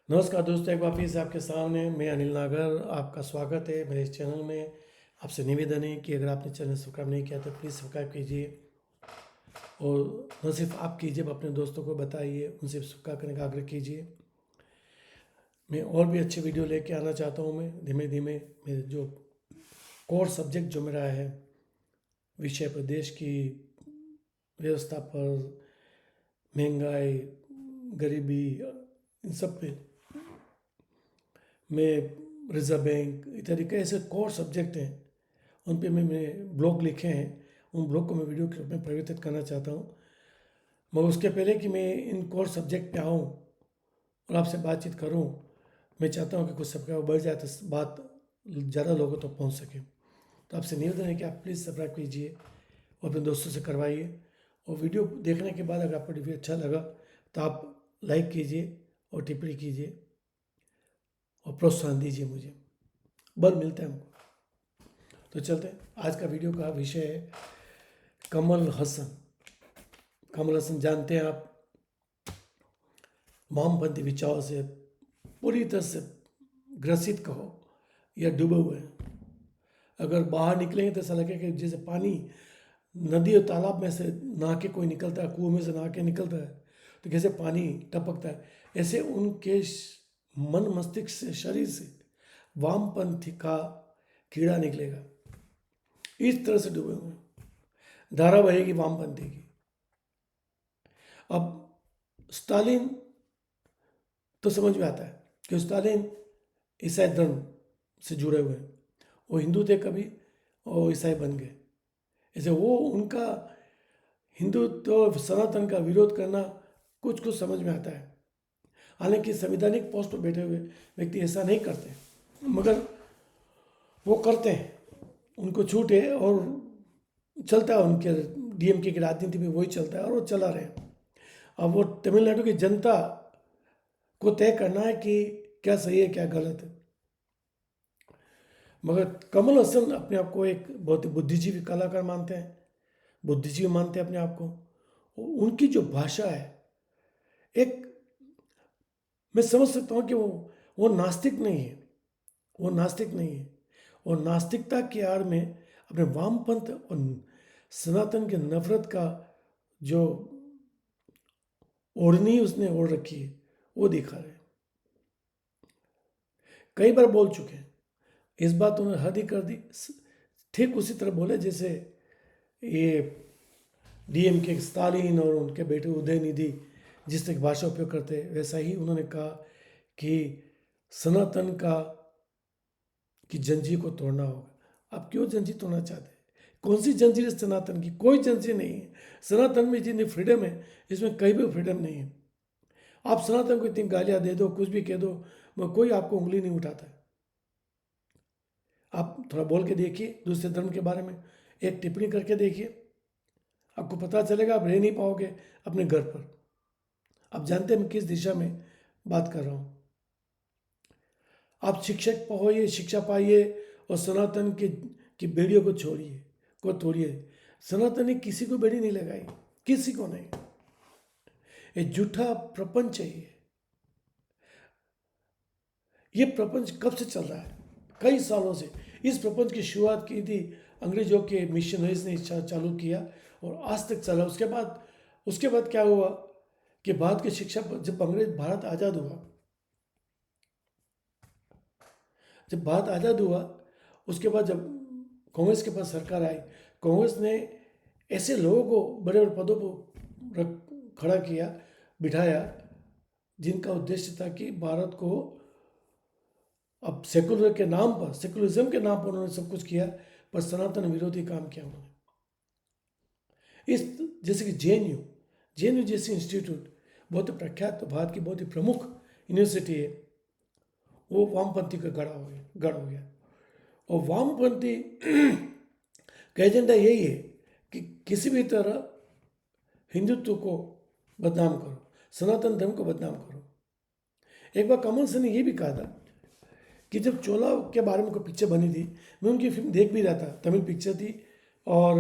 नमस्कार दोस्तों, एक बार फिर से आपके सामने मैं अनिल नागर। आपका स्वागत है मेरे इस चैनल में। आपसे निवेदन है कि अगर आपने चैनल सब्सक्राइब नहीं किया तो प्लीज़ सब्सक्राइब कीजिए, और न सिर्फ आप कीजिए, अपने दोस्तों को बताइए, उनसे सब्सक्राइब करने का आग्रह कीजिए। मैं और भी अच्छे वीडियो लेके आना चाहता हूँ। मैं धीमे धीमे मेरे जो कोर सब्जेक्ट जो मेरा है, विषय पर, देश की व्यवस्था पर, महंगाई, गरीबी, इन सब पे मैं, रिजर्व बैंक इत्यादि कई ऐसे कोर सब्जेक्ट हैं, उन पे मैंने ब्लॉग लिखे हैं। उन ब्लॉग को मैं वीडियो के रूप में परिवर्तित करना चाहता हूँ। मगर उसके पहले कि मैं इन कोर सब्जेक्ट पे आऊँ और आपसे बातचीत करूँ, मैं चाहता हूँ कि कुछ सब्सक्राइबर बढ़ जाए तो बात ज़्यादा लोगों तक तो पहुँच सके। तो आपसे निवेदन है कि आप प्लीज़ सब्सक्राइब कीजिए और अपने दोस्तों से करवाइए। और वीडियो देखने के बाद अगर आपको वीडियो अच्छा लगा तो आप लाइक कीजिए और टिप्पणी कीजिए और प्रोत्साहन दीजिए मुझे। बल मिलता है हमको। तो चलते हैं। आज का वीडियो का विषय है कमल हसन। कमल हसन जानते हैं आप, वामपंथी विचारों से पूरी तरह से ग्रसित कहो या डूबे हुए हैं। अगर बाहर निकलेंगे तो ऐसा लगेगा कि जैसे पानी नदी और तालाब में से नहा के कोई निकलता है, कुएं में से नहा के निकलता है, तो कैसे पानी टपकता है, ऐसे उनके मन मस्तिष्क से, शरीर से वामपंथी का कीड़ा निकलेगा। इस तरह से डूबे हुए हैं। धारा बहेगी वामपंथी की। अब स्टालिन तो समझ में आता है कि स्टालिन ईसाई धर्म से जुड़े हुए हैं। वो हिंदू थे कभी और ईसाई बन गए। ऐसे वो उनका हिंदुत्व सनातन का विरोध करना कुछ कुछ समझ में आता है। हालांकि संवैधानिक पोस्ट पर बैठे हुए व्यक्ति ऐसा नहीं करते, मगर वो करते हैं। उनको छूट है और चलता है उनके डीएमके की राजनीति में वही चलता है और वो चला रहे हैं। अब वो तमिलनाडु की जनता को तय करना है कि क्या सही है क्या गलत है। मगर कमल हसन अपने आप को एक बहुत ही बुद्धिजीवी कलाकार मानते हैं, बुद्धिजीवी मानते हैं अपने आप को। उनकी जो भाषा है, एक, मैं समझ सकता हूँ कि वो नास्तिक नहीं है। वो नास्तिक नहीं है। और नास्तिकता की आड़ में अपने वामपंथ और सनातन के नफरत का जो ओढ़नी उसने ओढ़ रखी है, वो दिखा रहे हैं। कई बार बोल चुके हैं। इस बात उन्होंने हद ही कर दी। ठीक उसी तरह बोले जैसे ये डीएमके स्टालिन और उनके बेटे उदयनिधि जिस तरह की भाषा उपयोग करते हैं, वैसा ही उन्होंने कहा कि सनातन का की जंजीर को तोड़ना होगा। आप क्यों जंजीर तोड़ना चाहते हैं? कौन सी जंजीर है सनातन की? कोई जंजीर नहीं है। सनातन में जितनी फ्रीडम है, इसमें कहीं भी फ्रीडम नहीं है। आप सनातन को इतनी गालियां दे दो, कुछ भी कह दो, मगर कोई आपको उंगली नहीं उठाता है। आप थोड़ा बोल के देखिए दूसरे धर्म के बारे में, एक टिप्पणी करके देखिए, आपको पता चलेगा आप रह नहीं पाओगे अपने घर पर। आप जानते हैं मैं किस दिशा में बात कर रहा हूँ। आप शिक्षक होइए, शिक्षा पाइए और सनातन की बेड़ियों को छोड़िए, को तोड़िए। सनातन ने किसी को बेड़ी नहीं लगाई, किसी को नहीं। ये झूठा प्रपंच है। ये प्रपंच कब से चल रहा है? कई सालों से। इस प्रपंच की शुरुआत की थी अंग्रेजों के मिशनरीज ने चालू किया और आज तक चला। उसके बाद क्या हुआ कि भारत की शिक्षा जब अंग्रेज भारत आज़ाद हुआ, जब भारत आज़ाद हुआ, उसके बाद जब कांग्रेस के पास सरकार आई, कांग्रेस ने ऐसे लोगों को बड़े बड़े पदों पर खड़ा किया, बिठाया, जिनका उद्देश्य था कि भारत को, अब सेकुलर के नाम पर, सेकुलरिज्म के नाम पर उन्होंने सब कुछ किया, पर सनातन विरोधी काम किया उन्होंने। इस जैसे कि जेएनयू जैसी इंस्टीट्यूट बहुत ही प्रख्यात, तो भारत की बहुत ही प्रमुख यूनिवर्सिटी है, वो वामपंथी का गढ़ हो गया। और वामपंथी का एजेंडा यही है कि किसी भी तरह हिंदुत्व को बदनाम करो, सनातन धर्म को बदनाम करो। एक बार कमल हसन ने यह भी कहा था कि जब चोला के बारे में कोई पिक्चर बनी थी, मैं उनकी फिल्म देख भी रहा था, तमिल पिक्चर थी, और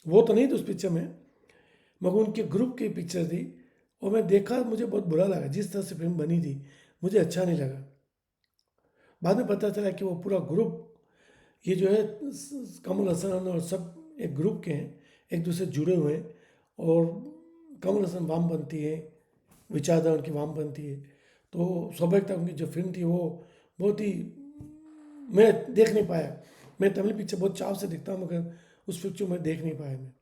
वो तो नहीं थी उस पिक्चर में, मगर उनके ग्रुप की पिक्चर थी, और मैं देखा, मुझे बहुत बुरा लगा जिस तरह से फिल्म बनी थी। मुझे अच्छा नहीं लगा। बाद में पता चला कि वो पूरा ग्रुप, ये जो है कमल हसन और सब एक ग्रुप के हैं, एक दूसरे से जुड़े हुए हैं। और कमल हसन वामपंथी है, विचारधारा उनकी वामपंथी है। तो स्वाभाविक था उनकी जो फिल्म थी वो बहुत ही, मैं देख नहीं पाया। मैं तमिल पिक्चर बहुत चाव से देखता हूँ, मगर उस पिक्चर में देख नहीं पाया मैं।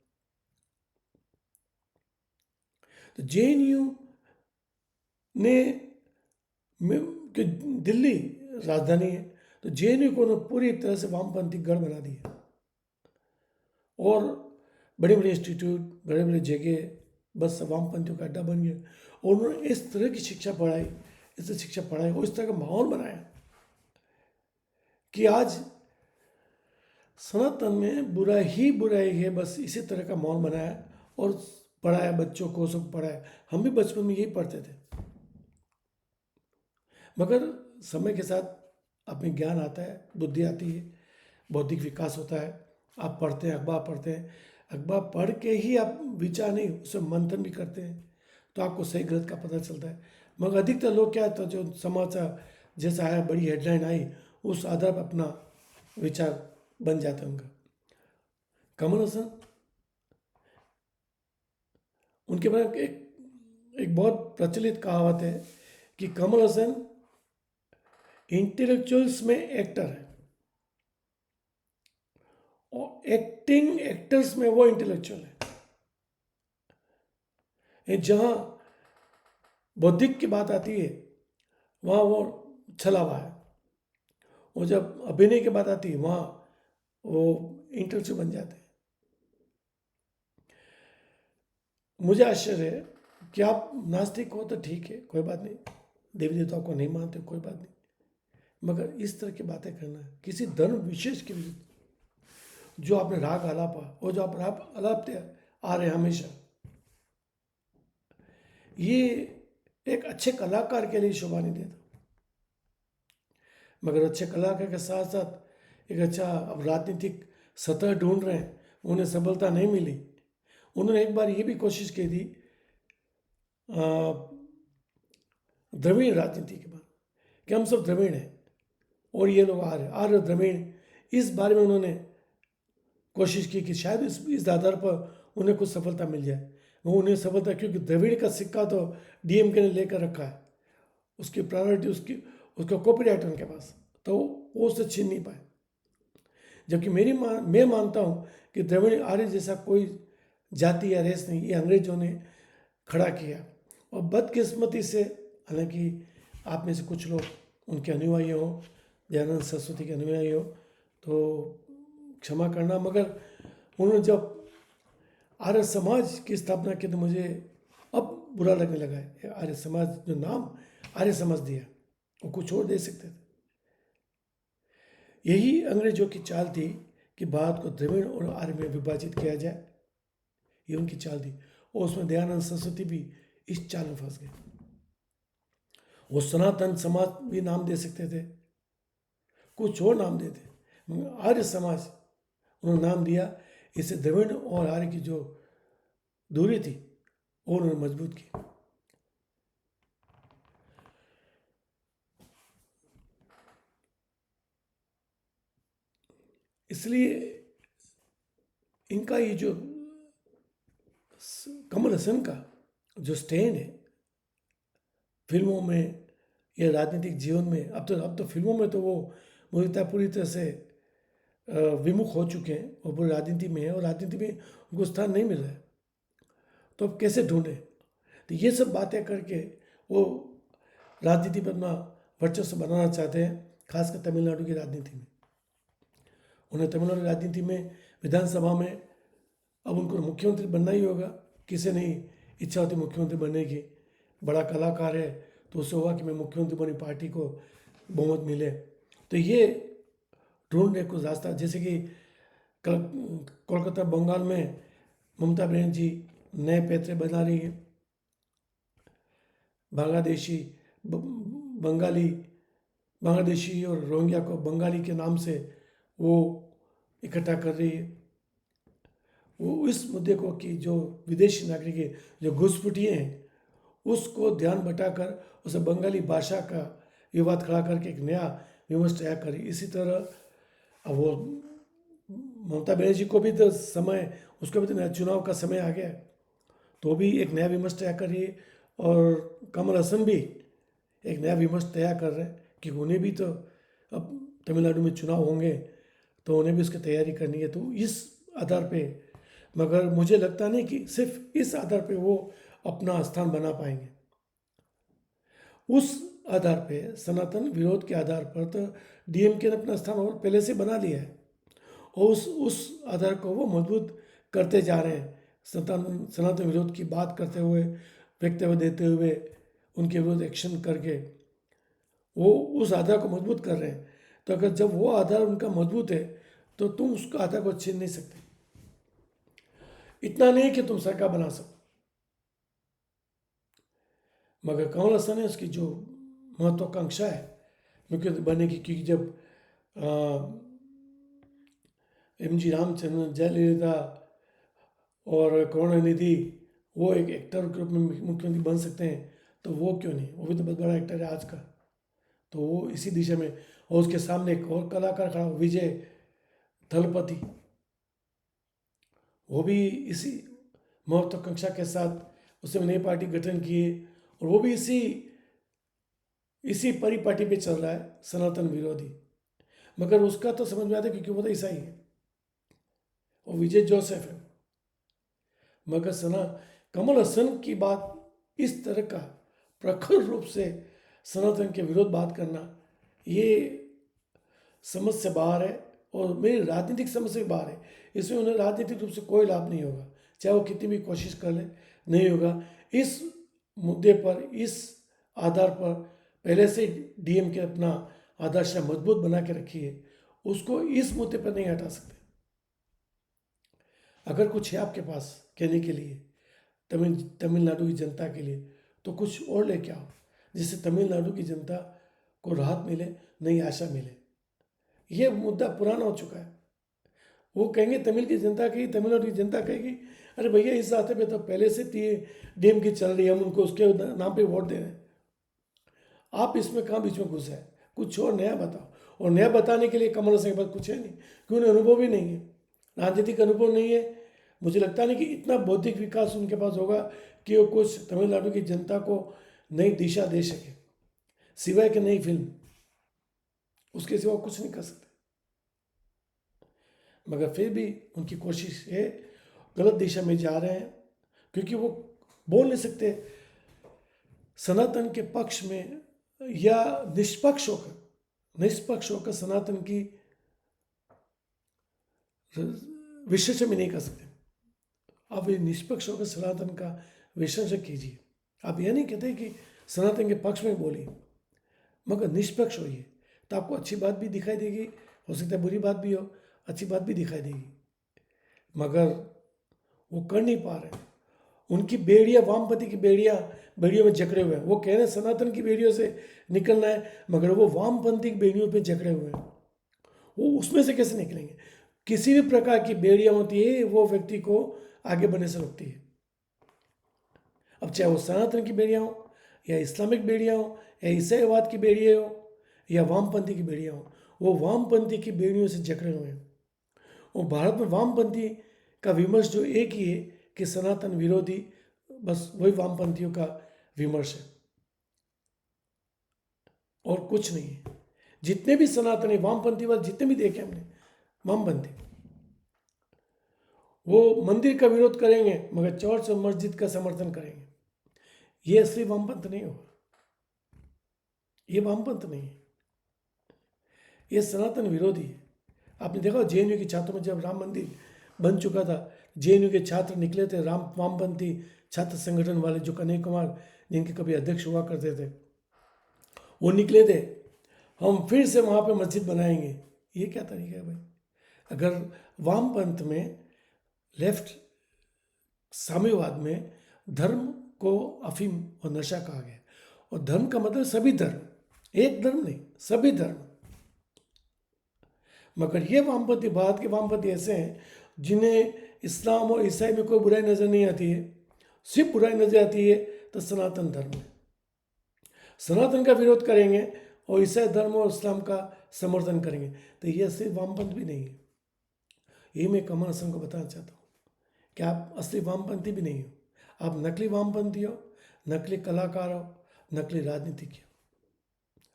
तो JNU ने कि दिल्ली राजधानी है, तो JNU को उन्होंने पूरी तरह से वामपंथी गढ़ बना दिया। और बड़े बड़े इंस्टीट्यूट, बड़े बड़े जगह बस वामपंथियों का अड्डा बन गया। और उन्होंने इस तरह की शिक्षा पढ़ाई, इस तरह शिक्षा पढ़ाई और इस तरह का माहौल बनाया कि आज सनातन में बुराई है, बस इसी तरह का माहौल बनाया और पढ़ाया, बच्चों को सब पढ़ाया। हम भी बचपन में यही पढ़ते थे। मगर समय के साथ अपनी ज्ञान आता है, बुद्धि आती है, बौद्धिक विकास होता है। आप पढ़ते हैं, अखबार पढ़ते हैं, अखबार पढ़ के ही आप विचार नहीं, उसे मंथन भी करते हैं, तो आपको सही गलत का पता चलता है। मगर अधिकतर लोग क्या, तो जो समाचार जैसा आया, बड़ी हेडलाइन आई, उस आधार पर अपना विचार बन जाता है उनका। कमल हसन, उनके बारे में एक बहुत प्रचलित कहावत है कि कमल हसन इंटेलेक्चुअल्स में एक्टर है और एक्टिंग एक्टर्स में वो इंटेलेक्चुअल है। जहां बौद्धिक की बात आती है वहां वो छला हुआ है, और जब अभिनय की बात आती है वहां वो इंटेलेक्चुअल बन जाते हैं। मुझे आश्चर्य है कि आप नास्तिक हो तो ठीक है, कोई बात नहीं, देवी देवताओं को नहीं मानते, कोई बात नहीं, मगर इस तरह की बातें करना किसी धर्म विशेष के विरुद्ध, जो आपने राग आलापा और जो आप राग आलापते आ रहे हैं हमेशा, ये एक अच्छे कलाकार के लिए शोभा नहीं देता। मगर अच्छे कलाकार के साथ साथ एक अच्छा, अब राजनीतिक सतह ढूंढ रहे हैं, उन्हें सफलता नहीं मिली। उन्होंने एक बार ये भी कोशिश की थी द्रविड़ राजनीति के बाद, कि हम सब द्रविड़ हैं और ये लोग आर्य द्रविड़, इस बारे में उन्होंने कोशिश की कि शायद इस आधार पर उन्हें कुछ सफलता मिल जाए। वो उन्हें सफलता, क्योंकि द्रविड़ का सिक्का तो DMK ने लेकर रखा है, उसकी प्रायोरिटी, उसका कॉपीराइट उनके पास, तो वो उससे छीन नहीं पाए। जबकि मैं मानता हूँ कि द्रविड़ आर्य जैसा कोई जाति या रेस नहीं, ये अंग्रेजों ने खड़ा किया। और बदकिस्मती से, हालांकि आप में से कुछ लोग उनके अनुयायी हो, दयानंद सरस्वती के अनुयायी हो, तो क्षमा करना, मगर उन्होंने जब आर्य समाज की स्थापना की तो मुझे अब बुरा लगने लगा है। आर्य समाज, जो नाम आर्य समाज दिया, वो कुछ और दे सकते थे। यही अंग्रेजों की चाल थी कि भारत को द्रविड़ और आर्य में विभाजित किया जाए, ये उनकी चाल थी। और उसमें दयानंद सरस्वती भी इस चाल में फंस गए। वो सनातन समाज भी नाम दे सकते थे, कुछ और नाम देते, मगर आर्य समाज उन्होंने नाम दिया। इससे द्रविड़ और आर्य की जो दूरी थी वो उन्होंने मजबूत की। इसलिए इनका ये जो कमल हसन का जो स्टैंड है फिल्मों में या राजनीतिक जीवन में, अब तो फिल्मों में तो वो मुझे लगता है पूरी तरह से विमुख हो चुके हैं और पूरी राजनीति में है, और राजनीति में उनको स्थान नहीं मिल रहा है। तो अब कैसे ढूंढे? तो ये सब बातें करके वो राजनीति पर अपना वर्चस्व बनाना चाहते हैं, खासकर तमिलनाडु की राजनीति में। उन्हें तमिलनाडु की राजनीति में, विधानसभा में अब उनको मुख्यमंत्री बनना ही होगा। किसी नहीं इच्छा होती मुख्यमंत्री बनने की, बड़ा कलाकार है तो उससे हुआ कि मैं मुख्यमंत्री बनी, पार्टी को बहुमत मिले। तो ये ढूंढने को रास्ता, जैसे कि कोलकाता बंगाल में ममता बनर्जी नए पैतरे बना रही है, बांग्लादेशी बंगाली, बांग्लादेशी और रोहिंग्या को बंगाली के नाम से वो इकट्ठा कर रही है। वो इस मुद्दे को कि जो विदेशी नागरिक है, जो घुसपैठिए हैं, उसको ध्यान बटाकर उसे बंगाली भाषा का विवाद खड़ा करके एक नया विमर्श तैयार करी। इसी तरह अब वो ममता बनर्जी को भी तो समय, उसको भी तो नया चुनाव का समय आ गया है, तो भी एक नया विमर्श तैयार करिए। और कमल हसन भी एक नया विमर्श तैयार कर रहे हैं कि उन्हें भी तो अब तमिलनाडु में चुनाव होंगे, तो उन्हें भी उसकी तैयारी करनी है। तो इस आधार पे, मगर मुझे लगता नहीं कि सिर्फ इस आधार पे वो अपना स्थान बना पाएंगे। उस आधार पे, सनातन विरोध के आधार पर तो डीएमके ने अपना स्थान और पहले से बना लिया है, और उस आधार को वो मजबूत करते जा रहे हैं। सनातन विरोध की बात करते हुए, वक्तव्य देते हुए, उनके विरुद्ध एक्शन करके वो उस आधार को मजबूत कर रहे हैं। तो अगर जब वो आधार उनका मजबूत है तो तुम उस आधार को छीन नहीं सकते। इतना नहीं कि तुम सरकार बना सको, मगर कमल हसन है उसकी जो महत्वाकांक्षा है मुख्यमंत्री बनने की, क्योंकि जब एम.जी. रामचंद्रन, जयललिता और करुणानिधि वो एक एक्टर के रूप में मुख्यमंत्री बन सकते हैं, तो वो क्यों नहीं? वो भी तो बहुत बड़ा एक्टर है आज का। तो वो इसी दिशा में, और उसके सामने एक और कलाकार खड़ा, विजय थलपति, वो भी इसी महत्वाकांक्षा के साथ उसने नई पार्टी गठन किए, और वो भी इसी परिपाटी पे चल रहा है, सनातन विरोधी। मगर उसका तो समझ में आता है क्योंकि वो तो ईसाई है, और विजय जोसेफ है। मगर कमल हसन की बात इस तरह का प्रखर रूप से सनातन के विरोध बात करना, ये समझ से बाहर है, और मेरी राजनीतिक समझ से बाहर है। इसमें उन्हें राजनीतिक रूप से कोई लाभ नहीं होगा, चाहे वो कितनी भी कोशिश कर ले, नहीं होगा। इस मुद्दे पर, इस आधार पर पहले से डीएम के अपना आदर्श मजबूत बना के रखी है, उसको इस मुद्दे पर नहीं हटा सकते। अगर कुछ है आपके पास कहने के लिए तमिलनाडु की जनता के लिए, तो कुछ और लेके आओ, जिससे तमिलनाडु की जनता को राहत मिले, नई आशा मिले। ये मुद्दा पुराना हो चुका है। वो कहेंगे तमिलनाडु की जनता कहेगी, अरे भैया इस रास्ते पे तो पहले से डीएम की चल रही है, हम उनको उसके नाम पे वोट दे रहे हैं, आप इसमें कहाँ बीच में घुसे हैं? कुछ और नया बताओ। और नया बताने के लिए कमल हसन के पास कुछ है नहीं, क्योंकि उन्हें अनुभव भी नहीं है, राजनीतिक अनुभव नहीं है। मुझे लगता नहीं कि इतना बौद्धिक विकास उनके पास होगा कि वो कुछ तमिलनाडु की जनता को नई दिशा दे सके, सिवाय कि नई फिल्म, उसके सिवा कुछ नहीं कर सकते। मगर फिर भी उनकी कोशिश है, गलत दिशा में जा रहे हैं, क्योंकि वो बोल नहीं सकते सनातन के पक्ष में, या निष्पक्ष होकर सनातन की विश्लेषण भी नहीं कर सकते। आप ये निष्पक्ष होकर सनातन का विश्लेषण कीजिए। आप यह नहीं कहते कि सनातन के पक्ष में बोलिए, मगर निष्पक्ष होइए, तो आपको अच्छी बात भी दिखाई देगी, हो सकता है बुरी बात भी हो, अच्छी बात भी दिखाई देगी। मगर वो कर नहीं पा रहे। उनकी बेड़ियाँ, वामपंथी की बेड़ियों में जकड़े हुए हैं। वो कह रहे हैं सनातन की बेड़ियों से निकलना है, मगर वो वामपंथी की बेड़ियों पे जकड़े हुए हैं। वो उसमें से कैसे निकलेंगे? किसी भी प्रकार की बेड़ियाँ होती है, वो व्यक्ति को आगे बढ़ने से रोकती है। अब चाहे वो सनातन की बेड़ियाँ हो, या इस्लामिक बेड़ियाँ हो, या ईसाईवाद की बेड़ियाँ हो, या वामपंथी की बेड़ियाँ हो, वो वामपंथी की बेड़ियों से जकड़े हुए हैं। और भारत में वामपंथी का विमर्श जो एक ही है कि सनातन विरोधी, बस वही वामपंथियों का विमर्श है, और कुछ नहीं है। जितने भी सनातनी वामपंथीवाद जितने भी देखे हमने, वामपंथी, वो मंदिर का विरोध करेंगे मगर चर्च और मस्जिद का समर्थन करेंगे। ये असली वामपंथ नहीं होगा, ये वामपंथ नहीं है, ये सनातन विरोधी है। आपने देखा जेएनयू के छात्रों में जब राम मंदिर बन चुका था, जेएनयू के छात्र निकले थे, वामपंथी छात्र संगठन वाले, जो कन्हैया कुमार जिनके कभी अध्यक्ष हुआ करते थे, वो निकले थे, हम फिर से वहाँ पे मस्जिद बनाएंगे। ये क्या तरीका है भाई? अगर वामपंथ में, लेफ्ट साम्यवाद में धर्म को अफीम और नशा कहा गया, और धर्म का मतलब सभी धर्म, एक धर्म नहीं, सभी धर्म। मगर ये वामपंथी, भारत के वामपंथी ऐसे हैं जिन्हें इस्लाम और ईसाई में कोई बुराई नज़र नहीं आती है। सिर्फ बुराई नज़र आती है तो सनातन धर्म है। सनातन का विरोध करेंगे और ईसाई धर्म और इस्लाम का समर्थन करेंगे तो ये असली वामपंथ भी नहीं है। ये मैं कमल हसन को बताना चाहता हूँ कि आप असली वामपंथी भी नहीं हो, आप नकली वामपंथी हो, नकली कलाकार हो, नकली राजनीतिक हो।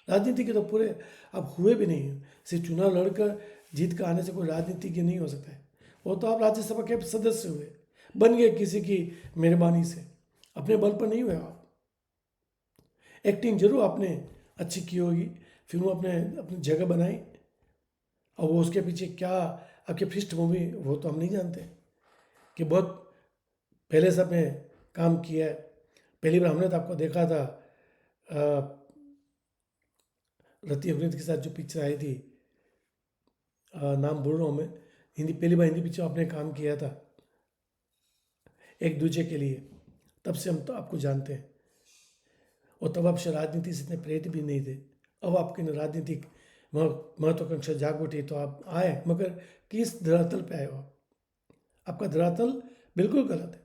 राजनीति के तो पूरे अब हुए भी नहीं हैं। सिर्फ चुनाव लड़कर जीत कर आने से कोई राजनीतिज्ञ नहीं हो सकता है। वो तो आप राज्यसभा के सदस्य हुए, बन गए किसी की मेहरबानी से, अपने बल पर नहीं हुए आप। एक्टिंग जरूर आपने अच्छी की होगी, फिल्म अपने अपनी जगह बनाई, और वो उसके पीछे क्या आपकी पृष्ठभूमि वो तो हम नहीं जानते कि बहुत पहले से आपने काम किया है। पहली बार हमने तो आपको देखा था रति अग्नित के साथ जो पिक्चर आई थी, नाम भूल रहा हूँ मैं, हिंदी पहली बार हिंदी पिक्चर आपने काम किया था एक दूजे के लिए, तब से हम तो आपको जानते हैं। और तब आप शायद राजनीति से इतने प्रेरित भी नहीं थे। अब आपके राजनीतिक महत्वाकांक्षा जाग उठी तो आप आए, मगर किस धरातल पे आए हो आप? आपका धरातल बिल्कुल गलत है,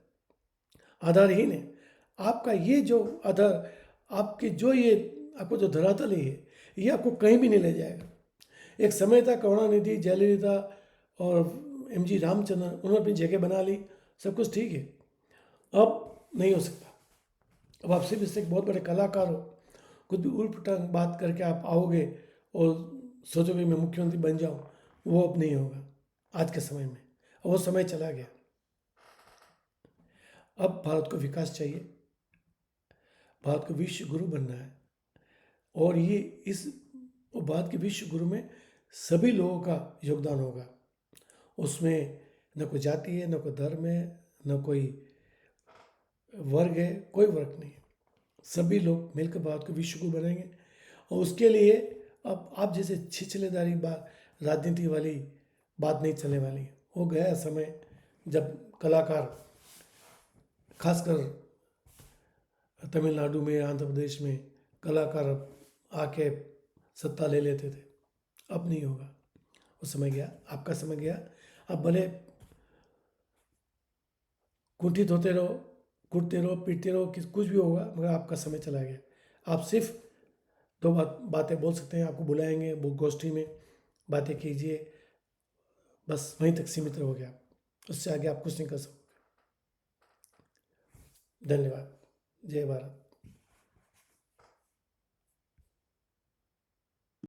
आधारहीन है। आपका ये जो आधार, आपके जो ये आपको जो धरातल है ये आपको कहीं भी नहीं ले जाएगा। एक समय था करुणानिधि, जयललिता और एम.जी. रामचंद्रन, उन्होंने अपनी जगह बना ली, सब कुछ ठीक है। अब नहीं हो सकता। अब आप सिर्फ इससे एक बहुत बड़े कलाकार हो, कुछ भी उल्ट पटांग बात करके आप आओगे और सोचोगे मैं मुख्यमंत्री बन जाऊं, वो अब नहीं होगा आज के समय में। अब वो समय चला गया। अब भारत को विकास चाहिए, भारत को विश्व गुरु बनना है, और ये इस भारत के विश्व गुरु में सभी लोगों का योगदान होगा। उसमें न कोई जाति है, न कोई धर्म है, न कोई वर्ग है, कोई वर्ग नहीं है। सभी लोग मिलकर भारत को विश्व गुरु बनाएंगे। और उसके लिए अब आप जैसे छिछलेदारी बात, राजनीति वाली बात नहीं चलने वाली। हो गया समय जब कलाकार, खासकर तमिलनाडु में, आंध्र प्रदेश में कलाकार आके सत्ता ले लेते थे। अब नहीं होगा, वो समय गया, आपका समय गया। अब भले कुंठित होते रहो, कूटते रहो, पीटते रहो, कुछ भी होगा, मगर आपका समय चला गया। आप सिर्फ दो बातें बोल सकते हैं, आपको बुलाएंगे वो गोष्ठी में, बातें कीजिए, बस वहीं तक सीमित रहोगे आप, उससे आगे आप कुछ नहीं कर सकते। धन्यवाद। जय भारत।